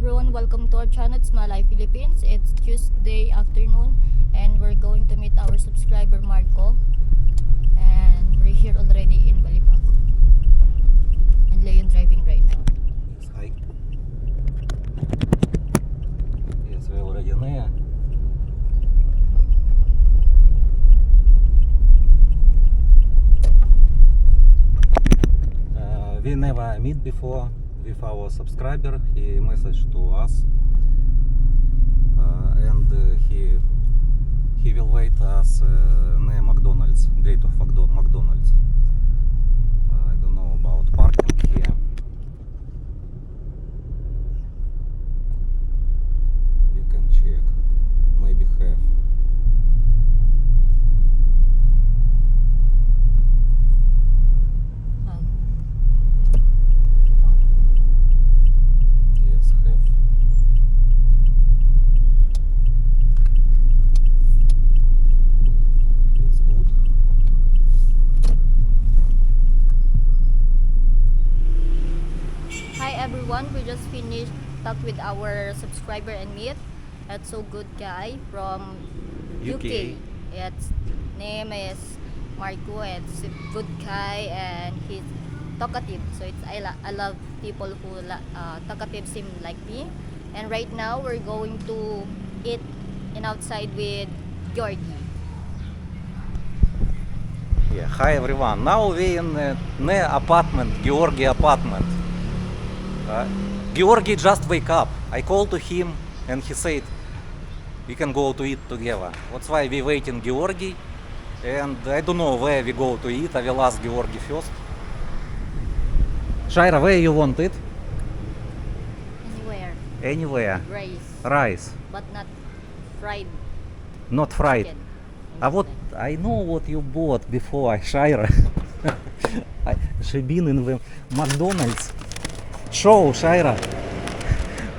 everyone, welcome to our channel. It's My Life Philippines. It's Tuesday afternoon and we're going to meet our subscriber Marco. And we're here already in Balibago. And Leon driving right now. Yes, hi. Yes, we already there. We never meet before with our subscriber. He messaged to us and he will wait us near McDonald's, gate of McDonald's. I don't know about parking here. You can check, maybe have. Yes, have. It's good. Hi everyone, we just finished talk with our subscriber and meet. That's so good guy from UK. Its name is Marco. It's a good guy and he's talkative. So I love people who talkative seem like me. And right now we're going to eat in outside with Georgie. Yeah, hi everyone. Now we in near apartment, Georgi apartment. Georgi just wake up. I called to him and he said we can go to eat together. That's why we waiting Georgi. And I don't know where we go to eat. I will ask Georgi first. Shaira, where you want it? Anywhere. Anywhere. Rice. Rice. But not fried Not fried. chicken. What I know what you bought before, Shaira. She been in the McDonald's. Show, Shaira.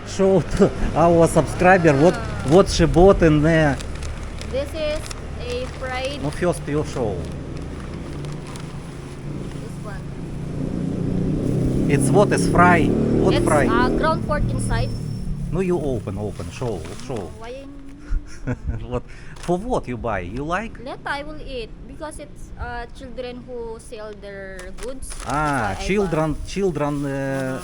Show to our subscriber what she bought in there. This is a fried. No, first you show. This one. It's what is fry. What It's fry? ground pork inside. No, you open, show. Why? What? For what you buy? You like? Let I will eat because it's children who sell their goods. Ah, That's why I children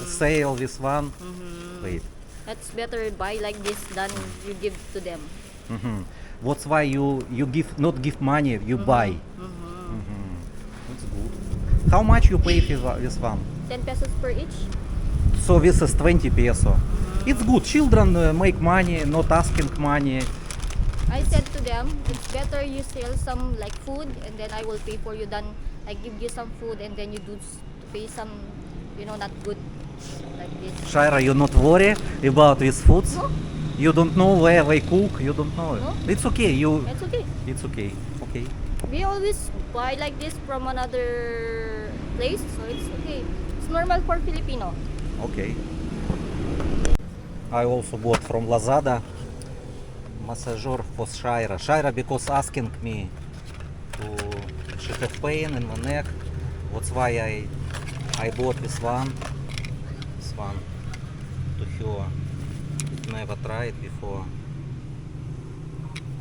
sale this one. Mhm. Wait. That's better buy like this than you give to them. What's why you give not give money, you buy. That's good. How much you pay for this one? 10 pesos per each. So this is 20 peso. It's good. Children make money, not asking money. I said to them, it's better you sell some like food and then I will pay for you than I give you some food and then you do to pay some, not good like this. Shaira, you not worry about these foods? No, You don't know where they cook. You don't know. No. It's okay. it's okay. It's okay. Okay. We always buy like this from another place, so it's okay. It's normal for Filipino. Okay. I also bought from Lazada massager for Shaira. Shaira because asking me to she have pain in the neck. That's why I bought this one. This one to her. It never tried before.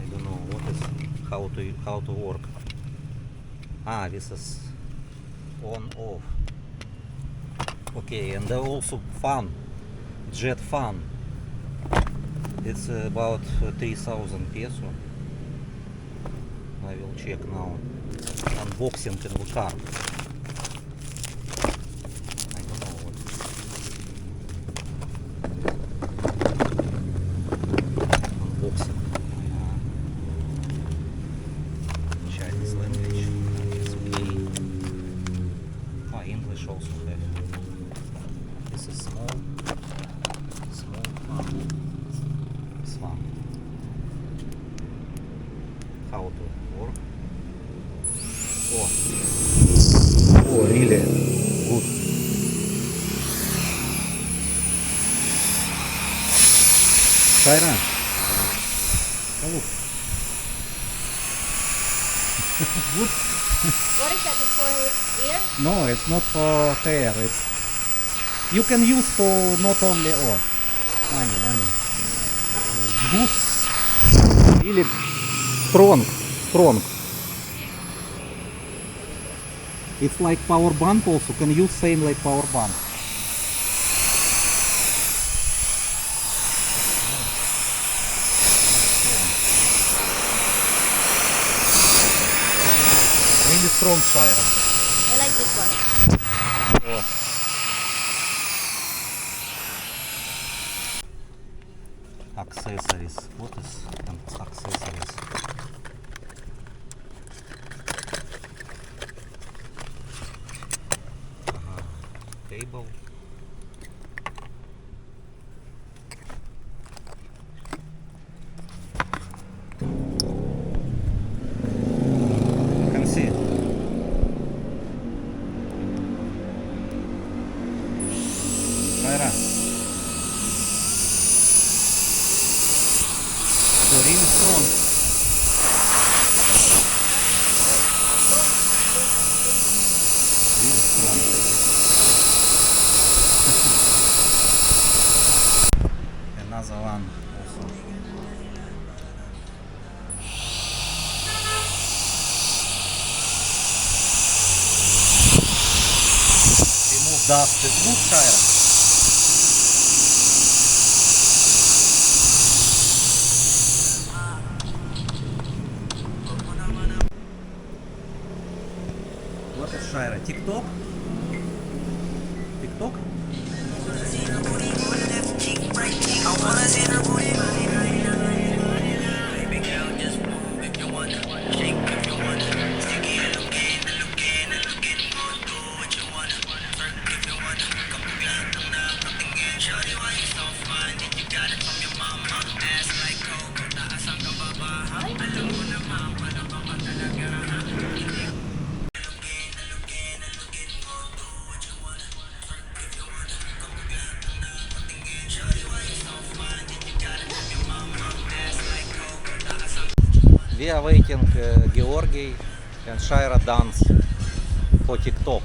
I don't know what is how to work. Ah, this is on off. Okay, and also fan, jet fan. It's about 3,000 peso. I will check now. Unboxing in the car. I don't know what. Unboxing. Chinese language. It's okay. English also have. This is small fan. This one. How to work? Oh, really good. Shaira. Oh. Good. What is that? It's for ear? No, it's not for hair. It's you can use to not only Money. Good. Really strong. It's like power bank also. Can use same like power bank. Really strong Shira. I like this one. Oh. Accessories. What is accessories? Table. You can see. Shira. So really strong. Really strong. Another one also. Remove dust with good Shira. What is Shira? TikTok? TikTok? We are waiting Georgi and Shira dance for TikTok.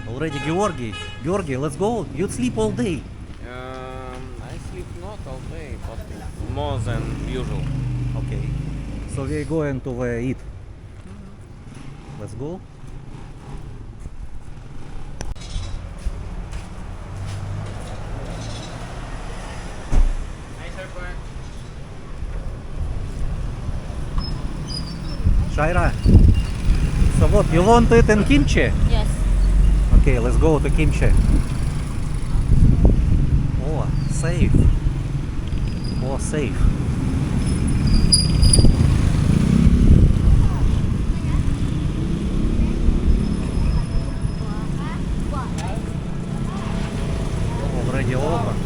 Already Georgi, let's go. You sleep all day. I sleep not all day, but more than usual. Okay. So we're going to eat. Let's go. Shira, so what, you want to eat in kimchi? Yes. Okay, let's go to kimchi. Oh, safe. Oh, safe. Already open.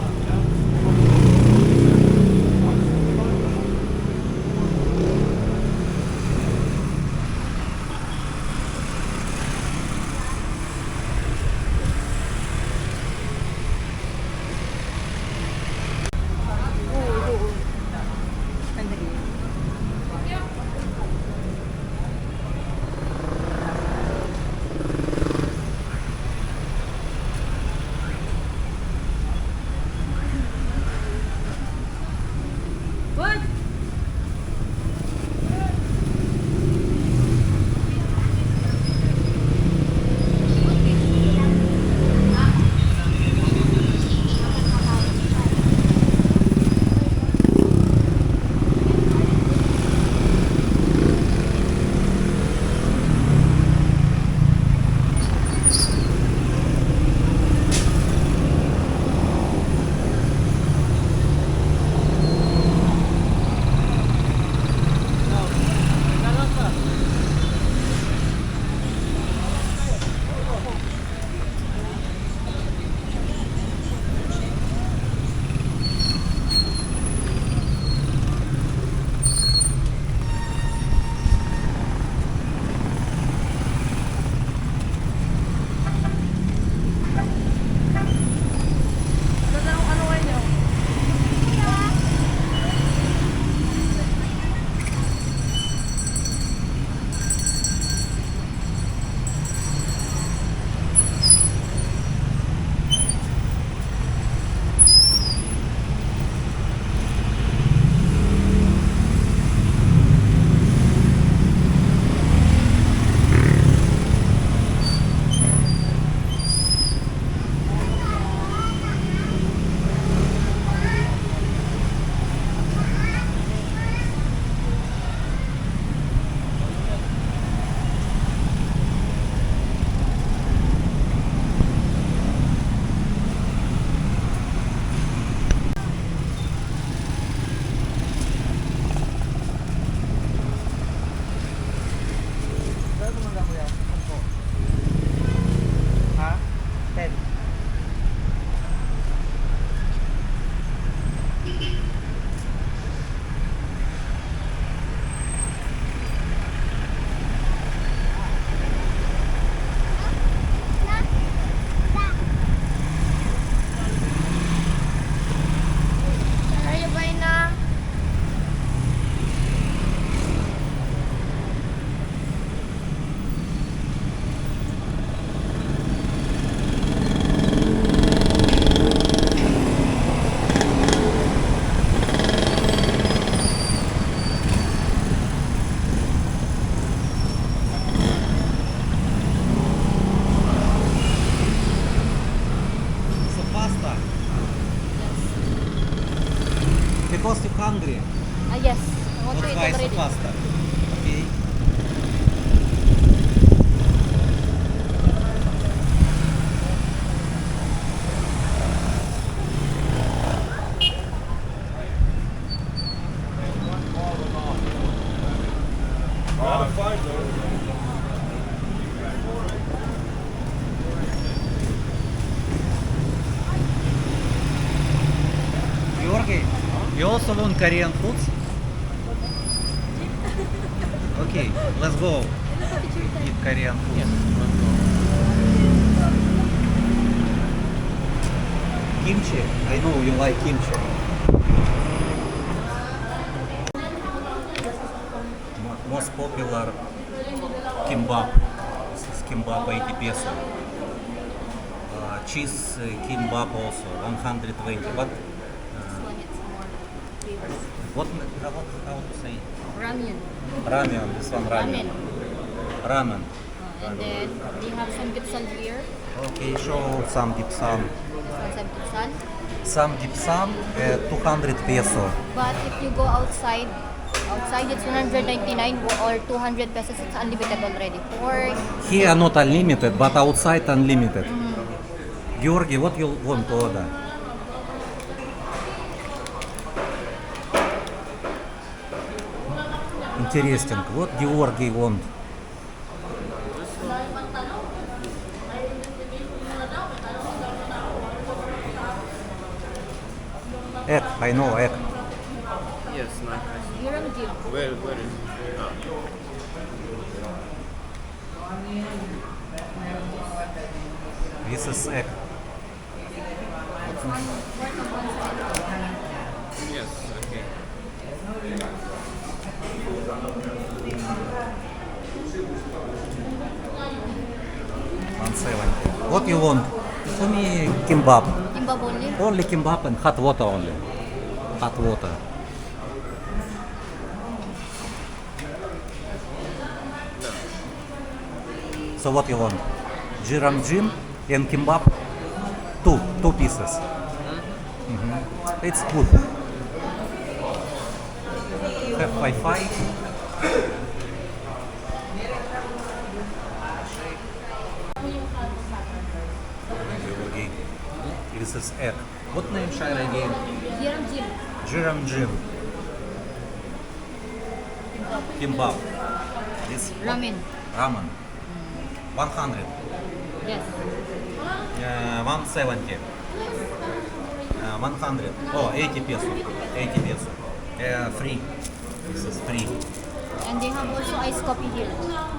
Georgi, you also want Korean foods? Okay, let's go eat Korean food. Yes, let's go. Kimchi, I know you like kimchi. Most popular kimbap. This is kimbap 80 peso. Cheese kimbap also 120. But This one it's more flavors. what how to say? Ramen. Ramen. This one ramen. Ramen. And then we have some dipsal here. Okay, show some dim sum. This one's some dipsal. Some dim sum 200 peso. But if you go outside it's 199 or 200 pesos. It's unlimited already. Or Here not unlimited, but outside unlimited. Georgi, what you want to order? Interesting. What Georgi want? Egg, I know egg. Yes, nice. Giram Jim. Where is it? Ah. This is egg. It's one worth of 170. Yes, okay. 170. What you want? For me, kimbap. Kimbap only. Only kimbap and hot water only. Hot water. So what you want? Jiram jim and kimbap? Two pieces. It's good. Have Wi-Fi. Georgi. This is egg. What name shall I again? Giram Jim. Jiram jim. Kimbap. This Ramen. ramen. 100. Yes. 170. 100. Oh, 80 peso. 80 peso. Free. This is free. And they have also iced coffee here.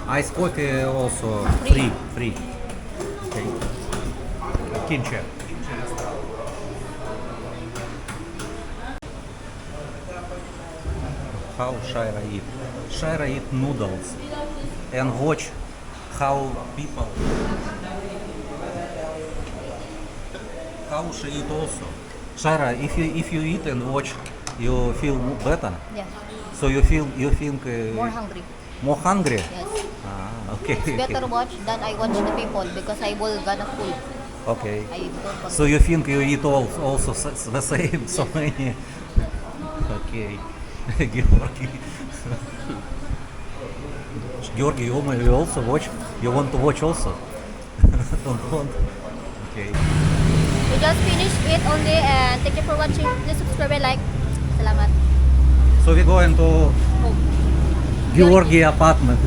Ice coffee also Free. free. Okay. Kimchi. How Shaira eat? Shaira eat noodles and watch how people how she eat also. Shaira, if you eat and watch, you feel better. Yes. So you think More hungry. more hungry. Yes. Okay. Better watch than I watch the people because I will gonna full. Okay. I don't want. So you think you eat also the same, so many? Okay. Georgi. Georgi, you also watch? You want to watch also? Don't want? Okay. We just finished it only and thank you for watching. Please subscribe and like. Salamat. So we're going to Home. Georgi apartment.